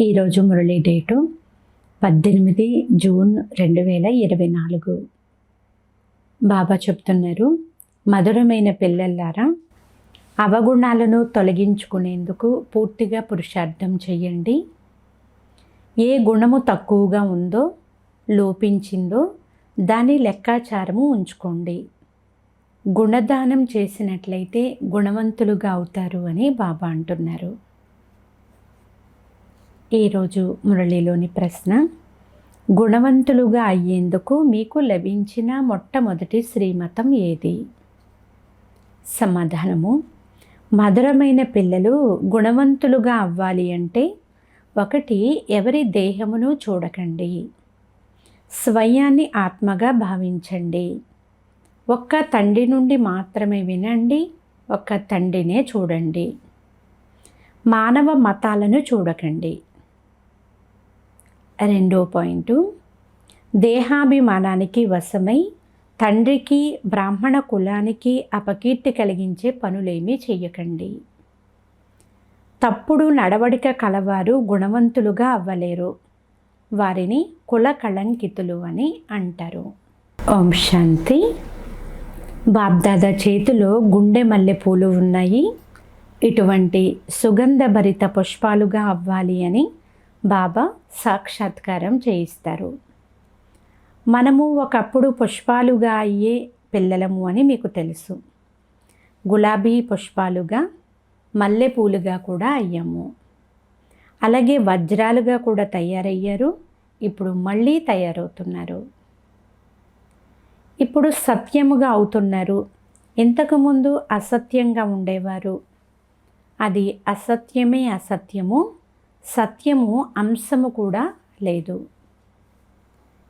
ఈరోజు Murali date 18 June 2024. బాబా చెప్తున్నారు, మధురమైన పిల్లల్లారా, అవగుణాలను తొలగించుకునేందుకు పూర్తిగా పురుషార్థం చెయ్యండి. ఏ గుణము తక్కువగా ఉందో, లోపించిందో దాని లెక్కాచారము ఉంచుకోండి. గుణదానం చేసినట్లయితే గుణవంతులుగా అవుతారు అని బాబా అంటున్నారు. ఈరోజు మురళిలోని ప్రశ్న, గుణవంతులుగా అయ్యేందుకు మీకు లభించిన మొట్టమొదటి శ్రీమతం ఏది? సమాధానము, మధురమైన పిల్లలు గుణవంతులుగా అవ్వాలి అంటే 1, ఎవరి దేహమును చూడకండి, స్వయాన్ని ఆత్మగా భావించండి. ఒక్క తండ్రి నుండి మాత్రమే వినండి, ఒక్క తండ్రినే చూడండి. మానవ మతాలను చూడకండి. 2వ పాయింట్, దేహాభిమానానికి వశమై తండ్రికి, బ్రాహ్మణ కులానికి అపకీర్తి కలిగించే పనులేమీ చెయ్యకండి. తప్పుడు నడవడిక కలవారు గుణవంతులుగా అవ్వలేరు. వారిని కుల కళంకితులు అని అంటారు. ఓం శాంతి. బాబ్దాదా చేతిలో గుండె మల్లెపూలు ఉన్నాయి. ఇటువంటి సుగంధభరిత పుష్పాలుగా అవ్వాలి అని బాబా సాక్షాత్కారం చేయిస్తారు. మనము ఒకప్పుడు పుష్పాలుగా అయ్యే పిల్లలము అని మీకు తెలుసు. గులాబీ పుష్పాలుగా, మల్లెపూలుగా కూడా అయ్యాము. అలాగే వజ్రాలుగా కూడా తయారయ్యారు. ఇప్పుడు మళ్ళీ తయారవుతున్నారు. ఇప్పుడు సత్యముగా అవుతున్నారు. ఇంతకుముందు అసత్యంగా ఉండేవారు. అది అసత్యమే అసత్యము, సత్యము అంశము కూడా లేదు.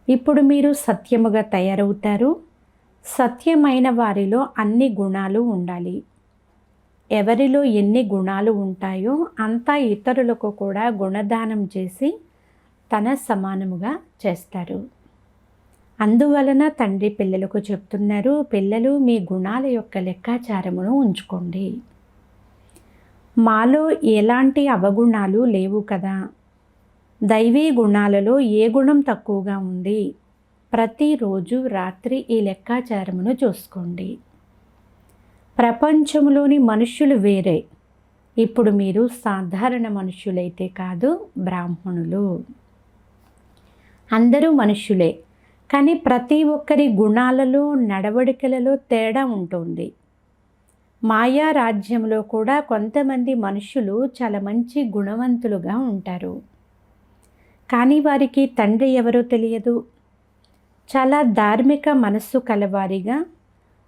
ఇప్పుడు మీరు సత్యముగా తయారవుతారు. సత్యమైన వారిలో అన్ని గుణాలు ఉండాలి. ఎవరిలో ఎన్ని గుణాలు ఉంటాయో అంతా ఇతరులకు కూడా గుణదానం చేసి తన సమానముగా చేస్తారు. అందువలన తండ్రి పిల్లలకు చెప్తున్నారు, పిల్లలు మీ గుణాల యొక్క లెక్కాచారమును ఉంచుకోండి. మాలో ఎలాంటి అవగుణాలు లేవు కదా. దైవీ గుణాలలో ఏ గుణం తక్కువగా ఉంది? ప్రతిరోజు రాత్రి ఈ లెక్కాచారమును చూసుకోండి. ప్రపంచంలోని మనుష్యులు వేరే. ఇప్పుడు మీరు సాధారణ మనుష్యులైతే కాదు, బ్రాహ్మణులు. అందరూ మనుష్యులే, కానీ ప్రతి ఒక్కరి గుణాలలో, నడవడికలలో తేడా ఉంటుంది. మాయా రాజ్యంలో కూడా కొంతమంది మనుషులు చాలా మంచి గుణవంతులుగా ఉంటారు. కానీ వారికి తండ్రి ఎవరో తెలియదు. చాలా ధార్మిక మనస్సు కలవారిగా,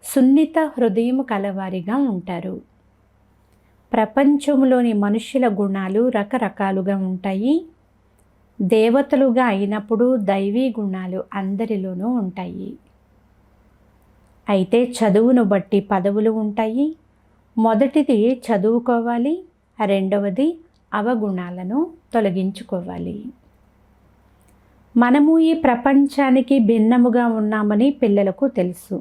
సున్నిత హృదయం కలవారిగా ఉంటారు. ప్రపంచంలోని మనుషుల గుణాలు రకరకాలుగా ఉంటాయి. దేవతలుగా అయినప్పుడు దైవీ గుణాలు అందరిలోనూ ఉంటాయి. అయితే చదువును బట్టి పదవులు ఉంటాయి. మొదటిది చదువుకోవాలి, రెండవది అవగుణాలను తొలగించుకోవాలి. మనము ఈ ప్రపంచానికి భిన్నముగా ఉన్నామని పిల్లలకు తెలుసు.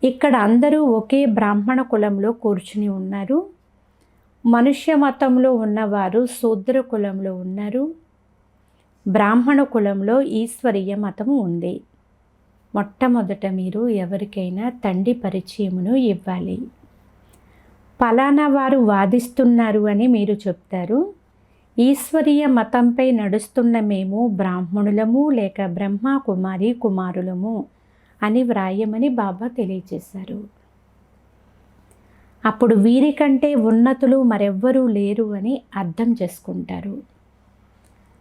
ఇక్కడ అందరూ ఒకే బ్రాహ్మణ కులంలో కూర్చుని ఉన్నారు. మనుష్య మతంలో ఉన్నవారు శూద్ర కులంలో ఉన్నారు. బ్రాహ్మణ కులంలో ఈశ్వరీయ మతము ఉంది. మొట్టమొదట మీరు ఎవరికైనా తండ్రి పరిచయమును ఇవ్వాలి. ఫలానా వారు వాదిస్తున్నారు అని మీరు చెప్తారు. ఈశ్వరీయ మతంపై నడుస్తున్న మేము బ్రాహ్మణులము లేక బ్రహ్మ కుమారి కుమారులము అని వ్రాయమని బాబా తెలియజేశారు. అప్పుడు వీరికంటే ఉన్నతులు మరెవ్వరూ లేరు అని అర్థం చేసుకుంటారు.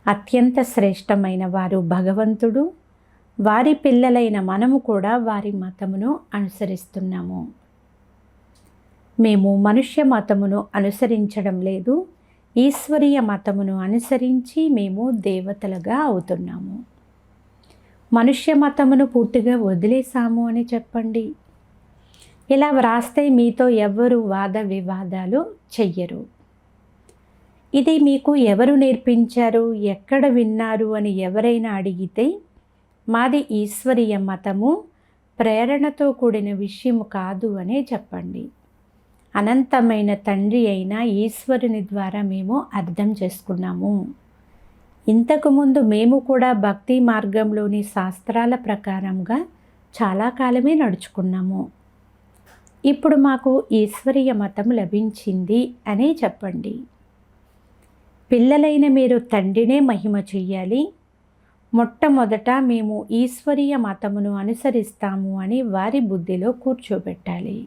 అత్యంత శ్రేష్టమైన వారు భగవంతుడు. వారి పిల్లలైన మనము కూడా వారి మతమును అనుసరిస్తున్నాము. మేము మనుష్య మతమును అనుసరించడం లేదు. ఈశ్వరీయ మతమును అనుసరించి మేము దేవతలుగా అవుతున్నాము. మనుష్య మతమును పూర్తిగా వదిలేసాము అని చెప్పండి. ఇలా వ్రాస్తే మీతో ఎవ్వరూ వాద వివాదాలు చెయ్యరు. ఇది మీకు ఎవరు నేర్పించారు, ఎక్కడ విన్నారు అని ఎవరైనా అడిగితే మాది ఈశ్వరీయ మతము, ప్రేరణతో కూడిన విషయం కాదు అనే చెప్పండి. అనంతమైన తండ్రి అయిన ఈశ్వరుని ద్వారా మేము అర్థం చేసుకున్నాము. ఇంతకుముందు మేము కూడా భక్తి మార్గంలోని శాస్త్రాల ప్రకారంగా చాలా కాలమే నడుచుకున్నాము. ఇప్పుడు మాకు ఈశ్వరీయ మతం లభించింది అనే చెప్పండి. పిల్లలైన మీరు తండ్రినే మహిమ చెయ్యాలి. మొట్టమొదట మేము ఈశ్వరీయ మతమును అనుసరిస్తాము అని వారి బుద్ధిలో కూర్చోబెట్టాలి.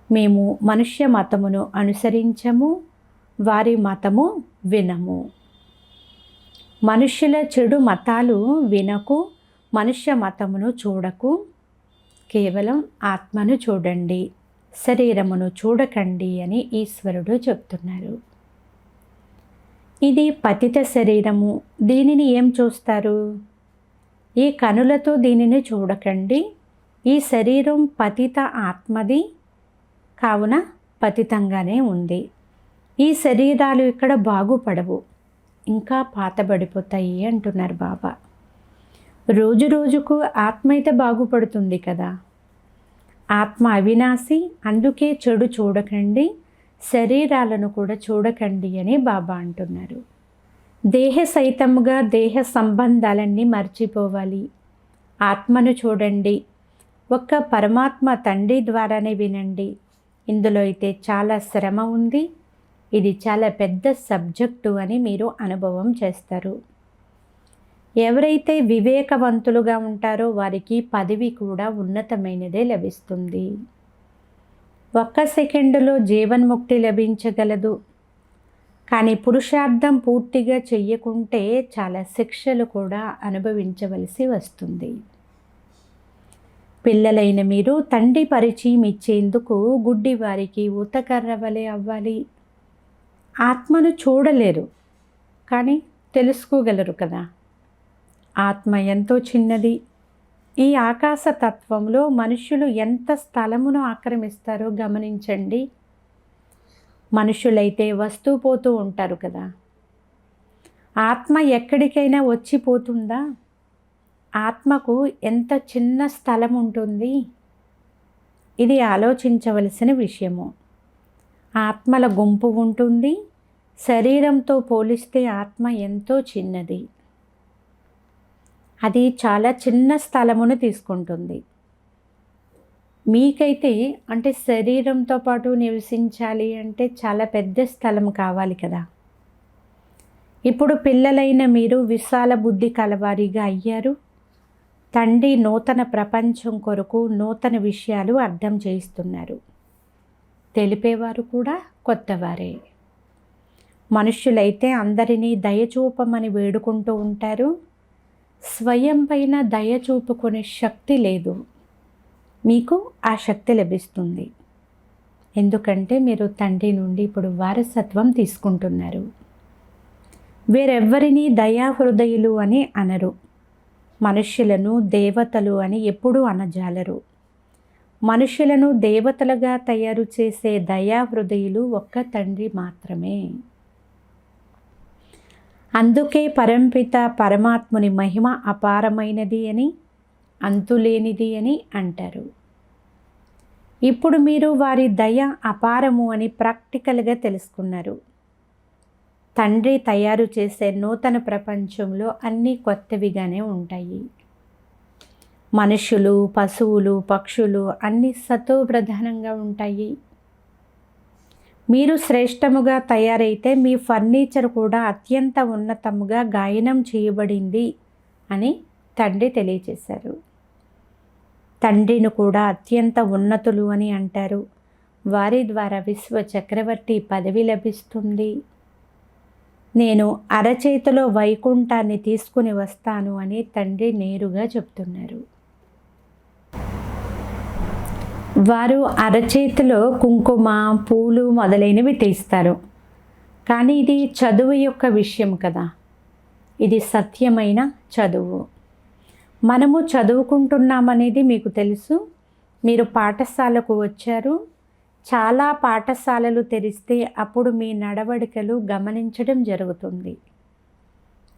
మేము మనుష్య మతమును అనుసరించము, వారి మతము వినము. మనుష్యుల చెడు మతాలు వినకు, మనుష్య మతమును చూడకు, కేవలం ఆత్మను చూడండి, శరీరమును చూడకండి అని ఈశ్వరుడు చెప్తున్నారు. ఇది పతిత శరీరము. దీనిని ఏం చూస్తారు? ఈ కనులతో దీనిని చూడకండి. ఈ శరీరం పతిత ఆత్మది, కావున పతితంగానే ఉంది. ఈ శరీరాలు ఇక్కడ బాగుపడవు, ఇంకా పాతబడిపోతాయి అంటున్నారు బాబా. రోజు రోజుకు ఆత్మ అయితే బాగుపడుతుంది కదా. ఆత్మ అవినాశి, అందుకే చెడు చూడకండి, శరీరాలను కూడా చూడకండి అని బాబా అంటున్నారు. దేహ సహితముగా దేహ సంబంధాలన్నీ మర్చిపోవాలి. ఆత్మను చూడండి. ఒక్క పరమాత్మ తండ్రి ద్వారానే వినండి. ఇందులో అయితే చాలా శ్రమ ఉంది. ఇది చాలా పెద్ద సబ్జెక్టు అని మీరు అనుభవం చేస్తారు. ఎవరైతే వివేకవంతులుగా ఉంటారో వారికి పదవి కూడా ఉన్నతమైనదే లభిస్తుంది. ఒక్క సెకండులో జీవన్ముక్తి లభించగలదు. కానీ పురుషార్థం పూర్తిగా చెయ్యకుంటే చాలా శిక్షలు కూడా అనుభవించవలసి వస్తుంది. పిల్లలైన మీరు తండ్రి పరిచయం ఇచ్చేందుకు గుడ్డి వారికి ఊతకర్ర వలె అవ్వాలి. ఆత్మను చూడలేరు, కానీ తెలుసుకోగలరు కదా. ఆత్మ ఎంతో చిన్నది. ఈ ఆకాశ తత్వంలో మనుషులు ఎంత స్థలమును ఆక్రమిస్తారో గమనించండి. మనుషులైతే వస్తూ పోతూ ఉంటారు కదా. ఆత్మ ఎక్కడికైనా వచ్చిపోతుందా? ఆత్మకు ఎంత చిన్న స్థలం ఉంటుంది. ఇది ఆలోచించవలసిన విషయము. ఆత్మల గుంపు ఉంటుంది. శరీరంతో పోలిస్తే ఆత్మ ఎంతో చిన్నది. అది చాలా చిన్న స్థలమును తీసుకుంటుంది. మీకైతే అంటే శరీరంతో పాటు నివసించాలి అంటే చాలా పెద్ద స్థలం కావాలి కదా. ఇప్పుడు పిల్లలైన మీరు విశాల బుద్ధి కలవారిగా అయ్యారు. తండ్రి నూతన ప్రపంచం కొరకు నూతన విషయాలు అర్థం చేయిస్తున్నారు. తెలిపేవారు కూడా కొత్తవారే. మనుష్యులైతే అందరినీ దయచూపమని వేడుకుంటూ ఉంటారు. స్వయం పైన దయ చూపుకునే శక్తి లేదు. మీకు ఆ శక్తి లభిస్తుంది. ఎందుకంటే మీరు తండ్రి నుండి ఇప్పుడు వారసత్వం తీసుకుంటున్నారు. వేరెవ్వరినీ దయాహృదయులు అని అనరు. మనుష్యులను దేవతలు అని ఎప్పుడూ అనజాలరు. మనుషులను దేవతలుగా తయారు చేసే దయాహృదయులు ఒక్క తండ్రి మాత్రమే. అందుకే పరంపిత పరమాత్ముని మహిమ అపారమైనది అని, అంతులేనిది అని అంటారు. ఇప్పుడు మీరు వారి దయ అపారము అని ప్రాక్టికల్గా తెలుసుకున్నారు. తండ్రి తయారు చేసే నూతన ప్రపంచంలో అన్నీ కొత్తవిగానే ఉంటాయి. మనుషులు, పశువులు, పక్షులు అన్నీ సతోప్రధానంగా ఉంటాయి. మీరు శ్రేష్టముగా తయారైతే మీ ఫర్నిచర్ కూడా అత్యంత ఉన్నతముగా గాయనం చేయబడింది అని తండ్రి తెలియజేశారు. తండ్రిని కూడా అత్యంత ఉన్నతులు అని అంటారు. వారి ద్వారా విశ్వ చక్రవర్తి పదవి లభిస్తుంది. నేను అరచేతిలో వైకుంఠాన్ని తీసుకుని వస్తాను అని తండ్రి నేరుగా చెప్తున్నారు. వారు అరచేతిలో కుంకుమ, పూలు మొదలైనవి తీస్తారు. కానీ ఇది చదువు యొక్క విషయం కదా. ఇది సత్యమైన చదువు. మనము చదువుకుంటున్నామనేది మీకు తెలుసు. మీరు పాఠశాలకు వచ్చారు. చాలా పాఠశాలలు తెరిస్తే అప్పుడు మీ నడవడికలు గమనించడం జరుగుతుంది.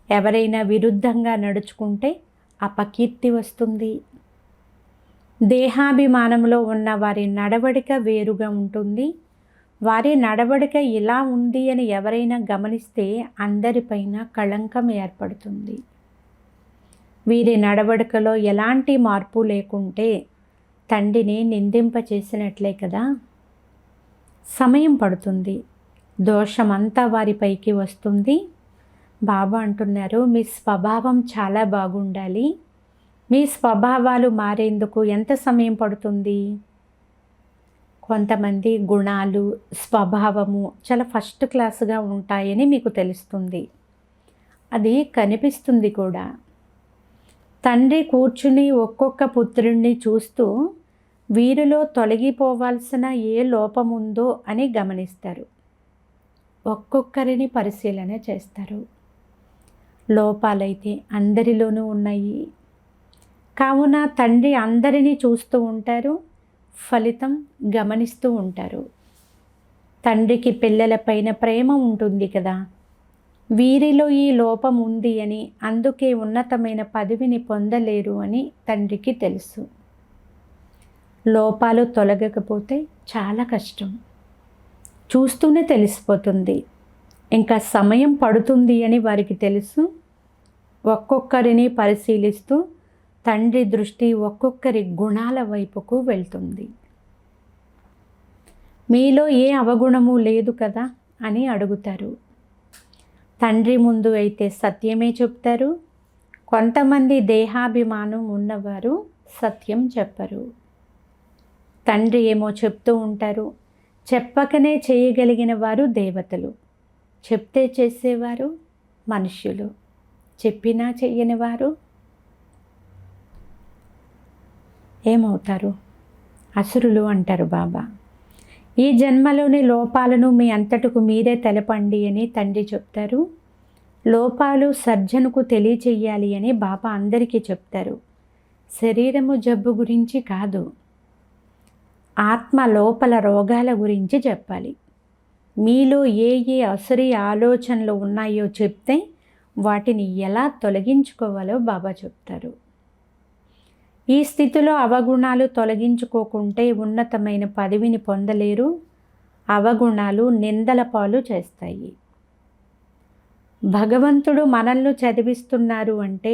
ఎవరైనా విరుద్ధంగా నడుచుకుంటే అపకీర్తి వస్తుంది. దేహాభిమానంలో ఉన్న వారి నడవడిక వేరుగా ఉంటుంది. వారి నడవడిక ఇలా ఉంది అని ఎవరైనా గమనిస్తే అందరిపైన కళంకం ఏర్పడుతుంది. వీరి నడవడికలో ఎలాంటి మార్పు లేకుంటే తండ్రిని నిందింపచేసినట్లే కదా. సమయం పడుతుంది, దోషమంతా వారిపైకి వస్తుంది. బాబా అంటున్నారు, మీ స్వభావం చాలా బాగుండాలి. మీ స్వభావాలు మారేందుకు ఎంత సమయం పడుతుంది? కొంతమంది గుణాలు, స్వభావము చాలా ఫస్ట్ క్లాస్గా ఉంటాయని మీకు తెలుస్తుంది. అది కనిపిస్తుంది కూడా. తండ్రి కూర్చుని ఒక్కొక్క పుత్రుణ్ణి చూస్తూ వీరిలో తొలగిపోవాల్సిన ఏ లోపముందో అని గమనిస్తారు. ఒక్కొక్కరిని పరిశీలన చేస్తారు. లోపాలైతే అందరిలోనూ ఉన్నాయి. కావున తండ్రి అందరినీ చూస్తూ ఉంటారు, ఫలితం గమనిస్తూ ఉంటారు. తండ్రికి పిల్లలపైన ప్రేమ ఉంటుంది కదా. వీరిలో ఈ లోపం ఉంది అని, అందుకే ఉన్నతమైన పదవిని పొందలేరు అని తండ్రికి తెలుసు. లోపాలు తొలగకపోతే చాలా కష్టం. చూస్తూనే తెలిసిపోతుంది. ఇంకా సమయం పడుతుంది అని వారికి తెలుసు. ఒక్కొక్కరిని పరిశీలిస్తూ తండ్రి దృష్టి ఒక్కొక్కరి గుణాల వైపుకు వెళ్తుంది. మీలో ఏ అవగుణము లేదు కదా అని అడుగుతారు. తండ్రి ముందు అయితే సత్యమే చెప్తారు. కొంతమంది దేహాభిమానం ఉన్నవారు సత్యం చెప్పరు. తండ్రి ఏమో చెప్తూ ఉంటారు. చెప్పకనే చేయగలిగిన వారు దేవతలు, చెప్తే చేసేవారు మనుష్యులు, చెప్పినా చెయ్యని వారు ఏమవుతారు? అసురులు అంటారు బాబా. ఈ జన్మలోని లోపాలను మీ అంతటకు మీరే తెలపండి అని తండ్రి చెప్తారు. లోపాలు సర్జనకు తెలియచెయ్యాలి అని బాబా అందరికీ చెప్తారు. శరీరము జబ్బు గురించి కాదు, ఆత్మ లోపల రోగాల గురించి చెప్పాలి. మీలో ఏ ఏ అసురీ ఆలోచనలు ఉన్నాయో చెప్తే వాటిని ఎలా తొలగించుకోవాలో బాబా చెప్తారు. ఈ స్థితిలో అవగుణాలు తొలగించుకోకుంటే ఉన్నతమైన పదవిని పొందలేరు. అవగుణాలు నిందల పాలు చేస్తాయి. భగవంతుడు మనల్ని చదివిస్తున్నారు అంటే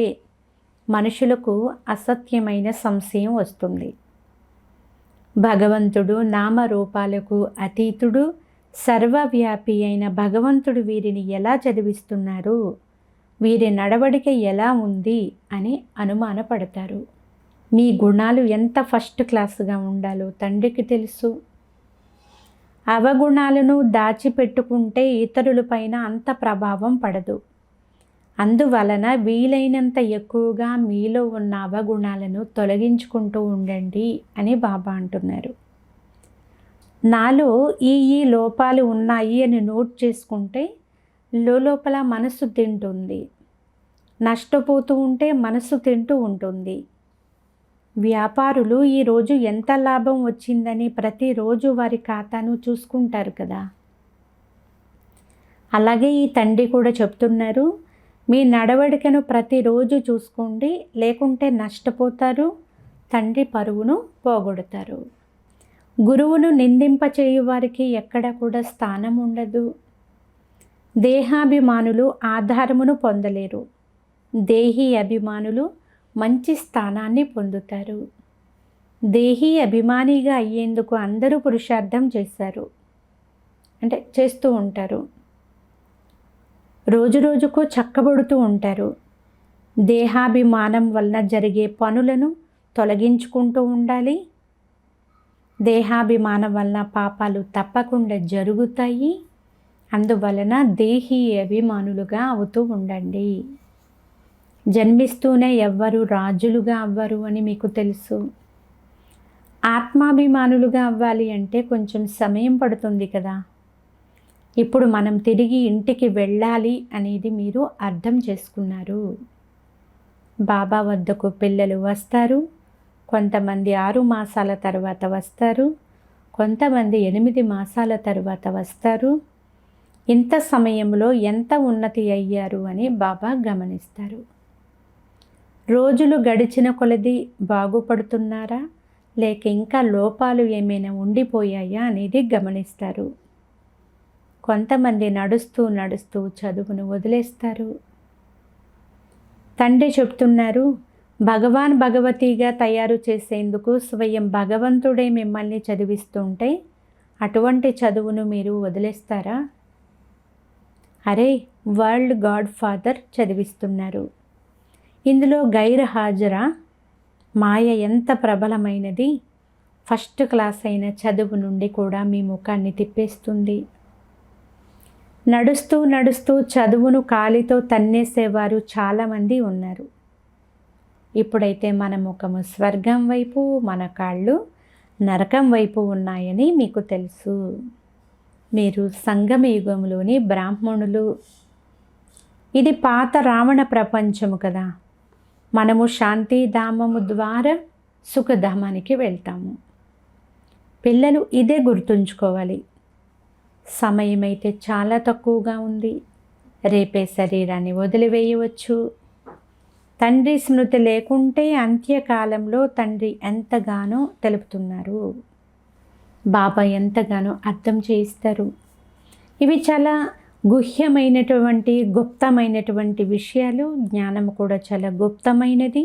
మనుషులకు అసత్యమైన సంశయం వస్తుంది. భగవంతుడు నామరూపాలకు అతీతుడు, సర్వవ్యాపి అయిన భగవంతుడు వీరిని ఎలా చదివిస్తున్నారు, వీరి నడవడిక ఎలా ఉంది అని అనుమానపడతారు. మీ గుణాలు ఎంత ఫస్ట్ క్లాస్గా ఉండాలో తండ్రికి తెలుసు. అవగుణాలను దాచిపెట్టుకుంటే ఇతరులపైన అంత ప్రభావం పడదు. అందువలన వీలైనంత ఎక్కువగా మీలో ఉన్న అవగుణాలను తొలగించుకుంటూ ఉండండి అని బాబా అంటున్నారు. నాలో ఈ లోపాలు ఉన్నాయి అని నోట్ చేసుకుంటే లోపల మనసు తింటుంది. నష్టపోతూ ఉంటే మనసు తింటూ ఉంటుంది. వ్యాపారులు ఈరోజు ఎంత లాభం వచ్చిందని ప్రతిరోజు వారి ఖాతాను చూసుకుంటారు కదా. అలాగే ఈ తండ్రి కూడా చెప్తున్నారు, మీ నడవడికను ప్రతిరోజు చూసుకోండి, లేకుంటే నష్టపోతారు, తండ్రి పరువును పోగొడతారు. గురువును నిందింపచేయు వారికి ఎక్కడ కూడా స్థానం ఉండదు. దేహాభిమానులు ఆధారమును పొందలేరు. దేహీ అభిమానులు మంచి స్థానాన్ని పొందుతారు. దేహీ అభిమానిగా అయ్యేందుకు అందరూ పురుషార్థం చేస్తూ ఉంటారు. రోజు రోజుకు చక్కబడుతూ ఉంటారు. దేహాభిమానం వలన జరిగే పనులను తొలగించుకుంటూ ఉండాలి. దేహాభిమానం వలన పాపాలు తప్పకుండా జరుగుతాయి. అందువలన దేహీ అభిమానులుగా అవుతూ ఉండండి. జన్మిస్తూనే ఎవ్వరు రాజులుగా అవ్వరు అని మీకు తెలుసు. ఆత్మాభిమానులుగా అవ్వాలి అంటే కొంచెం సమయం పడుతుంది కదా. ఇప్పుడు మనం తిరిగి ఇంటికి వెళ్ళాలి అనేది మీరు అర్థం చేసుకున్నారు. బాబా వద్దకు పిల్లలు వస్తారు. కొంతమంది 6 మాసాల తర్వాత వస్తారు, కొంతమంది 8 మాసాల తర్వాత వస్తారు. ఇంత సమయంలో ఎంత ఉన్నతి అయ్యారు అని బాబా గమనిస్తారు. రోజులు గడిచిన కొలది బాగుపడుతున్నారా లేక ఇంకా లోపాలు ఏమైనా ఉండిపోయాయా అనేది గమనిస్తారు. కొంతమంది నడుస్తూ నడుస్తూ చదువును వదిలేస్తారు. తండ్రి చెప్తున్నారు, భగవతిగా తయారు చేసేందుకు స్వయం భగవంతుడే మిమ్మల్ని చదివిస్తుంటే అటువంటి చదువును మీరు వదిలేస్తారా? అరే, వరల్డ్ గాడ్ ఫాదర్ చదివిస్తున్నారు. ఇందులో గైర్హాజరా? మాయ ఎంత ప్రబలమైనది! ఫస్ట్ క్లాస్ అయిన చదువు నుండి కూడా మీ ముఖాన్ని తిప్పేస్తుంది. నడుస్తూ నడుస్తూ చదువును కాలితో తన్నేసేవారు చాలామంది ఉన్నారు. ఇప్పుడైతే మన ముఖము స్వర్గం వైపు, మన కాళ్ళు నరకం వైపు ఉన్నాయని మీకు తెలుసు. మీరు సంగమయుగంలోని బ్రాహ్మణులు. ఇది పాత రావణ ప్రపంచము కదా. మనము శాంతిధామము ద్వారా సుఖధామానికి వెళ్తాము. పిల్లలు ఇదే గుర్తుంచుకోవాలి. సమయం అయితే చాలా తక్కువగా ఉంది. రేపే శరీరాన్ని వదిలివేయవచ్చు. తండ్రి స్మృతి లేకుంటే అంత్యకాలంలో తండ్రి ఎంతగానో తెలుపుతున్నారు. బాబా ఎంతగానో అర్థం చేయిస్తారు. ఇవి చాలా గుహ్యమైనటువంటి గుప్తమైనటువంటి విషయాలు. జ్ఞానం కూడా చాలా గుప్తమైనది.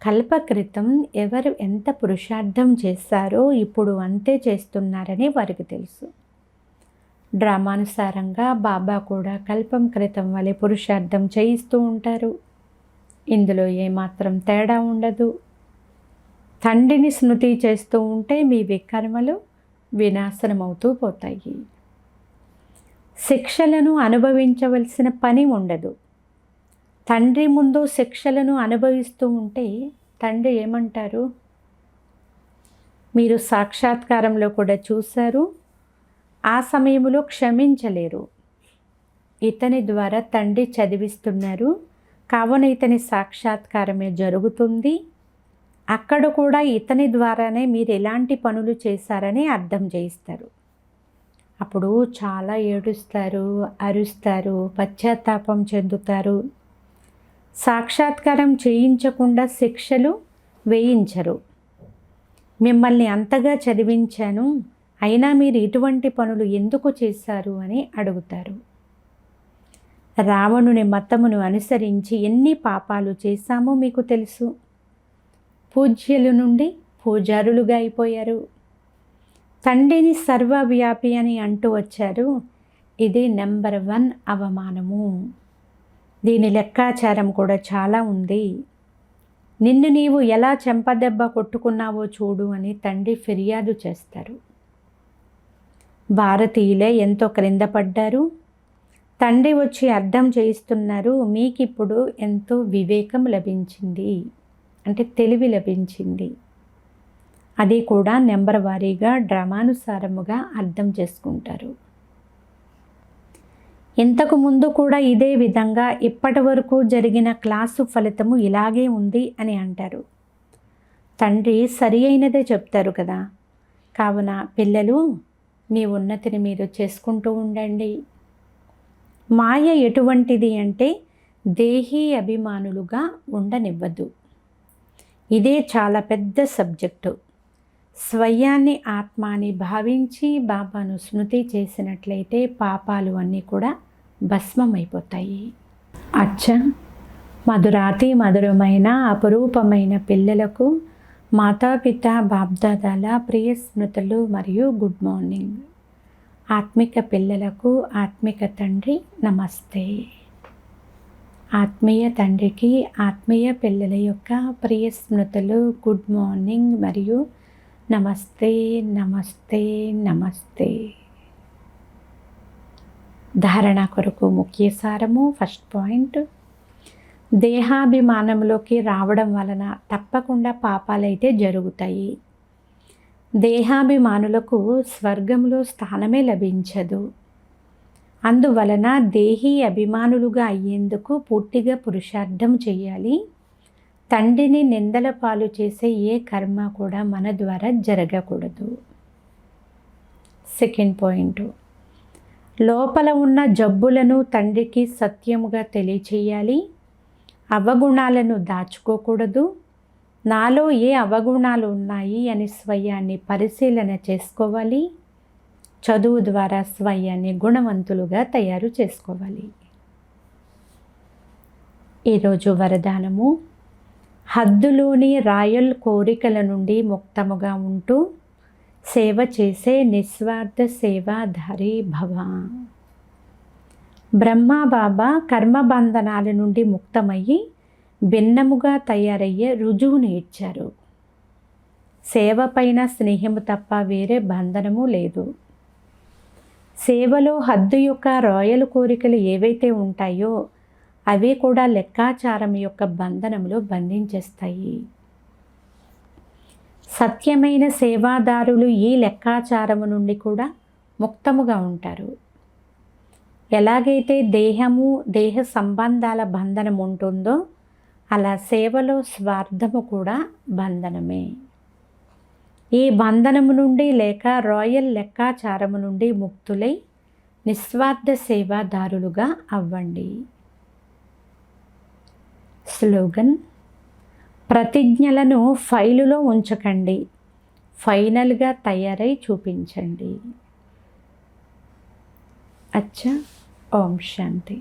కల్పకృతం ఎవరు ఎంత పురుషార్థం చేస్తారో ఇప్పుడు అంతే చేస్తున్నారని వారికి తెలుసు. డ్రామానుసారంగా బాబా కూడా కల్పం క్రితం వలె పురుషార్థం చేయిస్తూ ఉంటారు. ఇందులో ఏమాత్రం తేడా ఉండదు. తండ్రిని స్మృతి చేస్తూ ఉంటే మీ వికర్మలు వినాశనమవుతూ పోతాయి. శిక్షలను అనుభవించవలసిన పని ఉండదు. తండ్రి ముందు శిక్షలను అనుభవిస్తూ ఉంటే తండ్రి ఏమంటారు? మీరు సాక్షాత్కారంలో కూడా చూశారు. ఆ సమయంలో క్షమించలేరు. ఇతని ద్వారా తండ్రి చదివిస్తున్నారు కావున ఇతని సాక్షాత్కారమే జరుగుతుంది. అక్కడ కూడా ఇతని ద్వారానే మీరు ఎలాంటి పనులు చేశారని అర్థం చేయిస్తారు. అప్పుడు చాలా ఏడుస్తారు, అరుస్తారు, పశ్చాత్తాపం చెందుతారు. సాక్షాత్కారం చేయించకుండా శిక్షలు వేయించరు. మిమ్మల్ని అంతగా చదివించాను, అయినా మీరు ఇటువంటి పనులు ఎందుకు చేశారు అని అడుగుతారు. రావణుని మతమును అనుసరించి ఎన్ని పాపాలు చేశామో మీకు తెలుసు. పూజ్యుల నుండి పూజారులుగా అయిపోయారు. తండ్రిని సర్వవ్యాపి అని అంటూ వచ్చారు. ఇది నెంబర్ 1 అవమానము. దీని లెక్కాచారం కూడా చాలా ఉంది. నిన్ను నీవు ఎలా చెంపదెబ్బ కొట్టుకున్నావో చూడు అని తండ్రి ఫిర్యాదు చేస్తారు. భారతీయులే ఎంతో క్రింద పడ్డారు. తండ్రి వచ్చి అర్థం చేయిస్తున్నారు. మీకిప్పుడు ఎంతో వివేకం లభించింది, అంటే తెలివి లభించింది. అది కూడా నెంబర్ వారీగా డ్రామానుసారముగా అర్థం చేసుకుంటారు. ఇంతకు ముందు కూడా ఇదే విధంగా ఇప్పటి వరకు జరిగిన క్లాసు ఫలితము ఇలాగే ఉంది అని అంటారు. తండ్రి సరి అయినదే చెప్తారు కదా. కావున పిల్లలు, మీ ఉన్నతిని మీరు చేసుకుంటూ ఉండండి. మాయ ఎటువంటిది అంటే దేహీ అభిమానులుగా ఉండనివ్వదు. ఇదే చాలా పెద్ద సబ్జెక్టు. స్వయాన్ని ఆత్మాని భావించి బాబాను స్మృతి చేసినట్లయితే పాపాలు అన్నీ కూడా భస్మమైపోతాయి. అచ్చా, మధురాతి మధురమైన అపురూపమైన పిల్లలకు మాతాపిత బాప్దాదాల ప్రియ స్మృతులు మరియు గుడ్ మార్నింగ్. ఆత్మిక పిల్లలకు ఆత్మిక తండ్రి నమస్తే. ఆత్మీయ తండ్రికి ఆత్మీయ పిల్లల యొక్క ప్రియ స్మృతులు, గుడ్ మార్నింగ్ మరియు నమస్తే నమస్తే నమస్తే. ధారణ కొరకు ముఖ్య సారము. ఫస్ట్ పాయింట్, దేహాభిమానంలోకి రావడం వలన తప్పకుండా పాపాలైతే జరుగుతాయి. దేహాభిమానులకు స్వర్గంలో స్థానమే లభించదు. అందువలన దేహీ అభిమానులుగా అయ్యేందుకు పూర్తిగా పురుషార్థం చేయాలి. తండ్రిని నిందల పాలు చేసే ఏ కర్మ కూడా మన ద్వారా జరగకూడదు. సెకండ్ పాయింట్, లోపల ఉన్న జబ్బులను తండ్రికి సత్యముగా తెలియచేయాలి. అవగుణాలను దాచుకోకూడదు. నాలో ఏ అవగుణాలు ఉన్నాయి అని స్వయాన్ని పరిశీలన చేసుకోవాలి. చదువు ద్వారా స్వయాన్ని గుణవంతులుగా తయారు చేసుకోవాలి. ఈరోజు వరదానము: హద్దులోని రాయల్ కోరికల నుండి ముక్తముగా ఉంటూ సేవ చేసే నిస్వార్థ సేవాధారి భవ. బ్రహ్మబాబా కర్మబంధనాల నుండి ముక్తమయ్యి భిన్నముగా తయారయ్యే రుజువుని ఇచ్చారు. సేవ పైన స్నేహము తప్ప వేరే బంధనము లేదు. సేవలో హద్దు యొక్క రాయల్ కోరికలు ఏవైతే ఉంటాయో అవి కూడా లెక్కాచారం యొక్క బంధనంలో బంధించేస్తాయి. సత్యమైన సేవాదారులు ఈ లెక్కాచారము నుండి కూడా ముక్తముగా ఉంటారు. ఎలాగైతే దేహము దేహ సంబంధాల బంధనం ఉంటుందో అలా సేవలో స్వార్థము కూడా బంధనమే. ఈ బంధనము నుండి లేక రాయల్ లెక్కాచారము నుండి ముక్తులై నిస్వార్థ సేవాదారులుగా అవ్వండి. స్లోగన్: ప్రతిజ్ఞలను ఫైలులో ఉంచకండి, ఫైనల్గా తయారై చూపించండి. అచ్చా. ఓం శాంతి.